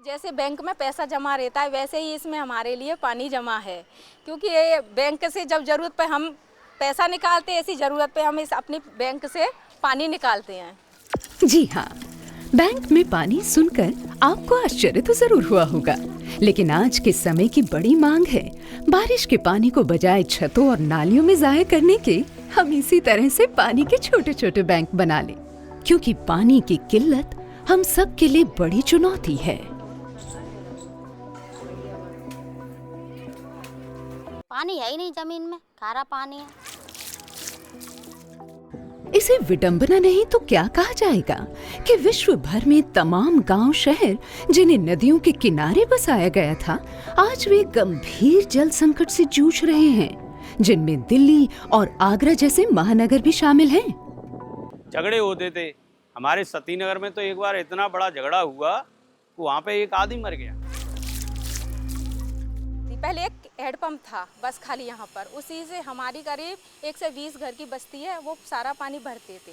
जैसे बैंक में पैसा जमा रहता है वैसे ही इसमें हमारे लिए पानी जमा है, क्योंकि ये बैंक से जब ज़रूरत पे हम पैसा निकालते हैं, ऐसी ज़रूरत पे हम इस अपनी बैंक से पानी निकालते हैं। जी हाँ, बैंक में पानी सुनकर आपको आश्चर्य तो जरूर हुआ होगा, लेकिन आज के समय की बड़ी मांग है बारिश के पानी को बजाय छतों और नालियों में जाया करने के हम इसी तरह से पानी के छोटे छोटे बैंक बना लें, क्योंकि पानी की किल्लत हम सब के लिए बड़ी चुनौती है। पानी है ही नहीं जमीन में, खारा पानी है। इसे विडंबना नहीं तो क्या कहा जाएगा कि विश्व भर में तमाम गांव शहर जिन्हें नदियों के किनारे बसाया गया था, आज वे गंभीर जल संकट से जूझ रहे हैं, जिनमें दिल्ली और आगरा जैसे महानगर भी शामिल हैं। झगड़े होते थे हमारे सती नगर में, तो एक बार इतना बड़ा झगड़ा हुआ, वहाँ पे एक आदमी मर गया। पहले एक हैंडपंप था बस खाली यहाँ पर, उसी से हमारी करीब 120 घर की बस्ती है, वो सारा पानी भरते थे।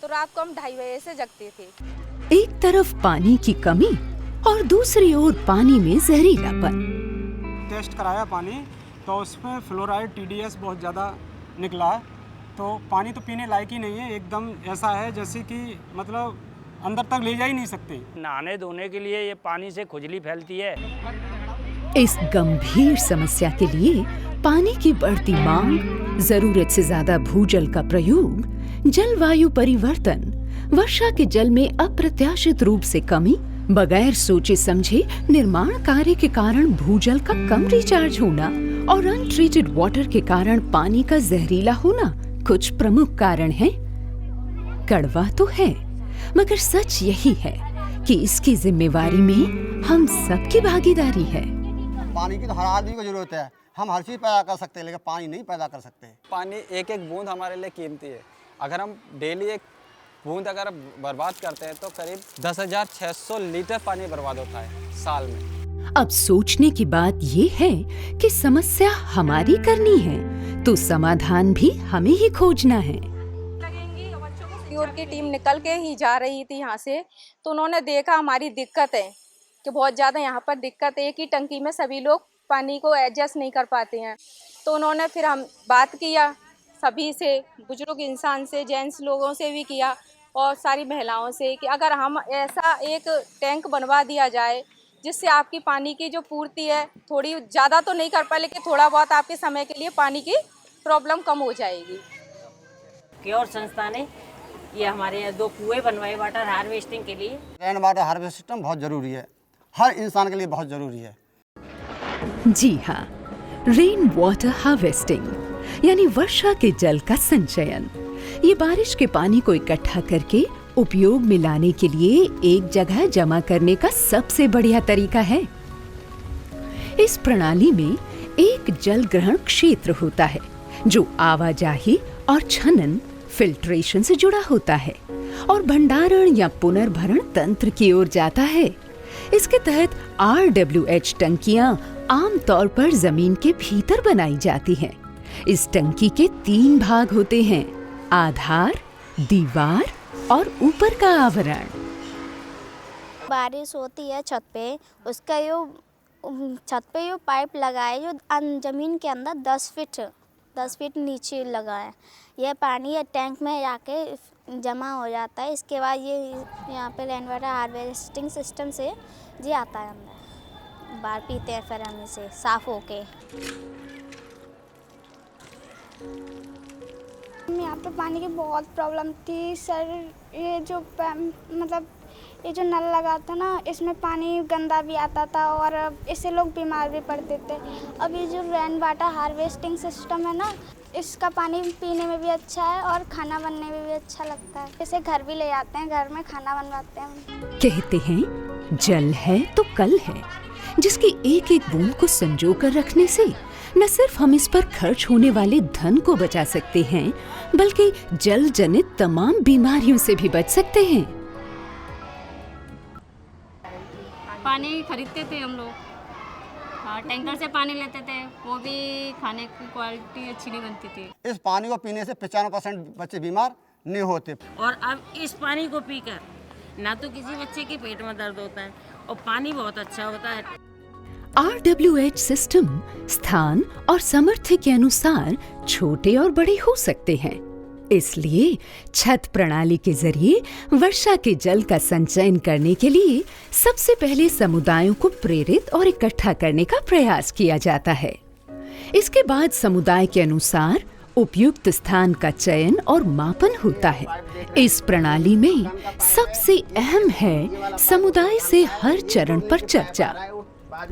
तो रात को हम 2:30 बजे से जगते थे। एक तरफ पानी की कमी और दूसरी ओर पानी में जहरीलापन। टेस्ट कराया पानी तो उसमें फ्लोराइड TDS बहुत ज़्यादा निकला, तो पानी तो पीने लायक ही नहीं है, एकदम ऐसा है जैसे कि मतलब अंदर तक ले जा ही नहीं सकते। नहाने धोने के लिए ये पानी से खुजली फैलती है। इस गंभीर समस्या के लिए पानी की बढ़ती मांग, जरूरत से ज्यादा भूजल का प्रयोग, जलवायु परिवर्तन, वर्षा के जल में अप्रत्याशित रूप से कमी, बगैर सोचे समझे निर्माण कार्य के कारण भूजल का कम रिचार्ज होना और अनट्रीटेड वाटर के कारण पानी का जहरीला होना कुछ प्रमुख कारण हैं। कड़वा तो है, मगर सच यही है कि इसकी जिम्मेवारी में हम सबकी भागीदारी है। पानी की तो हर आदमी को जरूरत है। हम हर चीज़ पैदा कर सकते हैं, लेकिन पानी नहीं पैदा कर सकते। पानी एक एक बूंद हमारे लिए कीमती है। अगर हम डेली एक बूंद अगर बर्बाद करते हैं तो करीब 10,600 लीटर पानी बर्बाद होता है साल में। अब सोचने की बात ये है कि समस्या हमारी करनी है तो समाधान भी हमें ही खोजना है। की टीम निकल के ही जा रही थी यहाँ से, तो उन्होंने देखा हमारी दिक्कत है कि बहुत ज़्यादा यहाँ पर दिक्कत है, एक ही टंकी में सभी लोग पानी को एडजस्ट नहीं कर पाते हैं। तो उन्होंने फिर हम बात किया सभी से, बुजुर्ग इंसान से, जेंट्स लोगों से भी किया और सारी महिलाओं से, कि अगर हम ऐसा एक टैंक बनवा दिया जाए जिससे आपकी पानी की जो पूर्ति है, थोड़ी ज़्यादा तो नहीं कर पाए लेकिन थोड़ा बहुत आपके समय के लिए पानी की प्रॉब्लम कम हो जाएगी। क्योर संस्था ने ये हमारे यहाँ 2 कुएं बनवाए वाटर हार्वेस्टिंग के लिए। रेन वाटर हार्वेस्ट सिस्टम बहुत ज़रूरी है, हर इंसान के लिए बहुत ज़रूरी है। जी हाँ, रेन वाटर हार्वेस्टिंग यानी वर्षा के जल का संचयन। ये बारिश के पानी को इकट्ठा करके उपयोग में लाने के लिए एक जगह जमा करने का सबसे बढ़िया तरीका है। इस प्रणाली में एक जल ग्रहण क्षेत्र होता है जो आवाजाही और छनन, फिल्ट्रेशन से जुड़ा होता है और भंडारण या पुनर्भरण तंत्र की ओर जाता है। इसके तहत RWH टंकियां आमतौर पर जमीन के भीतर बनाई जाती हैं। इस टंकी के 3 भाग होते हैं: आधार, दीवार और ऊपर का आवरण। बारिश होती है छत पे, उसका जो छत पे जो पाइप लगाए जो जमीन के अंदर 10 फीट नीचे लगा है, यह पानी ये टैंक में जाके जमा हो जाता है। इसके बाद ये यहाँ पे रेन वाटर हार्वेस्टिंग सिस्टम से जी आता है अंदर, बाहर पीते हैं फिर हम इसे साफ होके। यहाँ पे पानी की बहुत प्रॉब्लम थी सर। ये जो मतलब ये जो नल लगा था ना, इसमें पानी गंदा भी आता था और इससे लोग बीमार भी पड़ते थे। अब ये जो रेन वाटर हार्वेस्टिंग सिस्टम है ना, इसका पानी पीने में भी अच्छा है और खाना बनने में भी अच्छा लगता है। इसे घर भी ले जाते हैं, घर में खाना बनवाते हैं। कहते हैं जल है तो कल है, जिसकी एक एक बूंद को संजो कर रखने से न सिर्फ हम इस पर खर्च होने वाले धन को बचा सकते हैं, बल्कि जल जनित तमाम बीमारियों से भी बच सकते हैं। पानी खरीदते थे हम लोग, टैंकर से पानी लेते थे, वो भी खाने की क्वालिटी अच्छी नहीं बनती थी। इस पानी को पीने से 95% बच्चे बीमार नहीं होते। और अब इस पानी को पीकर ना तो किसी बच्चे के पेट में दर्द होता है और पानी बहुत अच्छा होता है। RWH सिस्टम स्थान और सामर्थ्य के अनुसार छोटे और बड़े हो सकते हैं। इसलिए छत प्रणाली के जरिए वर्षा के जल का संचयन करने के लिए सबसे पहले समुदायों को प्रेरित और इकट्ठा करने का प्रयास किया जाता है। इसके बाद समुदाय के अनुसार उपयुक्त स्थान का चयन और मापन होता है। इस प्रणाली में सबसे अहम है समुदाय से हर चरण पर चर्चा,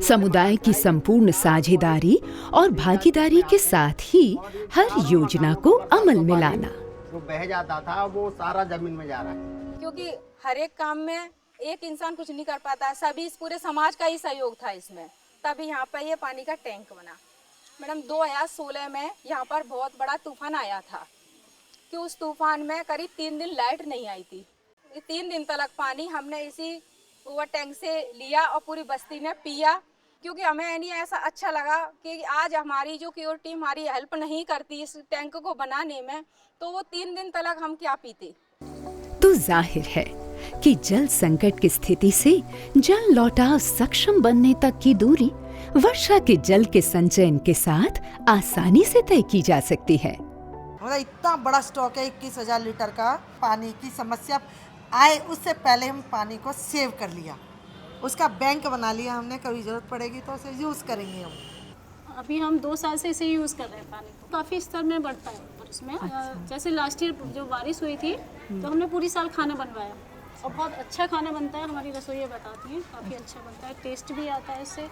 समुदाय की संपूर्ण साझेदारी और भागीदारी के साथ ही हर योजना को अमल में लाना। जो बह जाता था वो सारा जमीन में जा रहा है, क्योंकि हर एक काम में एक इंसान कुछ नहीं कर पाता, सभी इस पूरे समाज का ही सहयोग था इसमें, तभी यहाँ पर ये पानी का टैंक बना। मैडम 2016 में यहाँ पर बहुत बड़ा तूफान आया था कि उस तूफान में करीब 3 दिन लाइट नहीं आई थी। 3 दिन तक पानी हमने इसी ओवर टैंक से लिया और पूरी बस्ती ने पिया, क्योंकि हमें नहीं ऐसा अच्छा लगा कि आज हमारी जो क्योर टीम हमारी हेल्प नहीं करती इस टैंक को बनाने में, तो वो 3 दिन तक हम क्या पीते। तो जाहिर है कि जल संकट की स्थिति से जल लौटाव सक्षम बनने तक की दूरी वर्षा के जल के संचयन के साथ आसानी से तय की जा सकती है। हमारा इतना बड़ा स्टॉक है 21,000 लीटर का। पानी की समस्या आए उससे पहले हम पानी को सेव कर लिया, उसका बैंक बना लिया हमने, कभी जरूरत पड़ेगी तो उसे यूज़ करेंगे हम। अभी हम 2 साल से इसे यूज़ कर रहे हैं पानी को, काफ़ी स्तर में बढ़ता है और इसमें जैसे लास्ट ईयर जो बारिश हुई थी तो हमने पूरी साल खाना बनवाया और बहुत अच्छा खाना बनता है, हमारी रसोइयाँ बताती हैं काफ़ी अच्छा बनता है, टेस्ट भी आता है इससे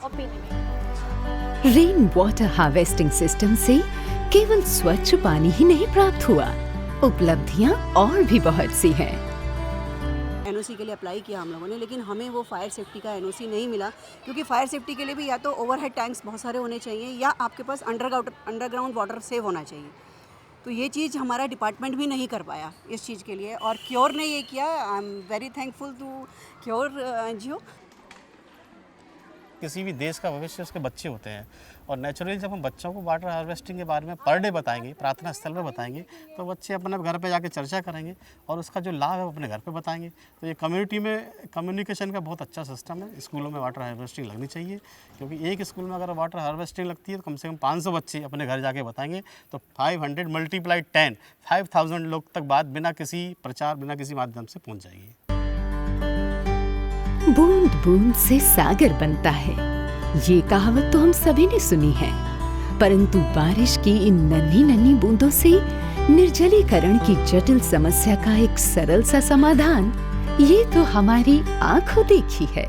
और पीने में। रेन वाटर हार्वेस्टिंग सिस्टम से केवल स्वच्छ पानी ही नहीं प्राप्त हुआ, उपलब्धियां और भी बहुत सी हैं। एनओसी के लिए अप्लाई किया हम लोगों ने, लेकिन हमें वो फायर सेफ्टी का एनओसी नहीं मिला, क्योंकि फायर सेफ्टी के लिए भी या तो ओवरहेड टैंक्स बहुत सारे होने चाहिए या आपके पास अंडरग्राउंड वाटर सेव होना चाहिए। तो ये चीज़ हमारा डिपार्टमेंट भी नहीं कर पाया इस चीज़ के लिए, और क्योर ने ये किया। I am very thankful to Cure NGO. किसी भी देश का भविष्य उसके बच्चे होते हैं, और नेचुरली जब हम बच्चों को वाटर हार्वेस्टिंग के बारे में पर डे बताएंगे, प्रार्थना स्थल पर बताएंगे, तो बच्चे अपने घर पे जाके चर्चा करेंगे और उसका जो लाभ है वो अपने घर पे बताएंगे। तो ये कम्युनिटी में कम्युनिकेशन का बहुत अच्छा सिस्टम है। स्कूलों में वाटर हार्वेस्टिंग लगनी चाहिए, क्योंकि एक स्कूल में अगर वाटर हार्वेस्टिंग लगती है तो कम से कम 500 बच्चे अपने घर जाके बताएंगे, तो 500 × 10 5000 लोग तक बात बिना किसी प्रचार, बिना किसी माध्यम से पहुँच जाएगी। बूंद बूंद से सागर बनता है, ये कहावत तो हम सभी ने सुनी है, परंतु बारिश की इन नन्ही नन्ही बूंदों से निर्जलीकरण की जटिल समस्या का एक सरल सा समाधान, ये तो हमारी आंखों देखी है।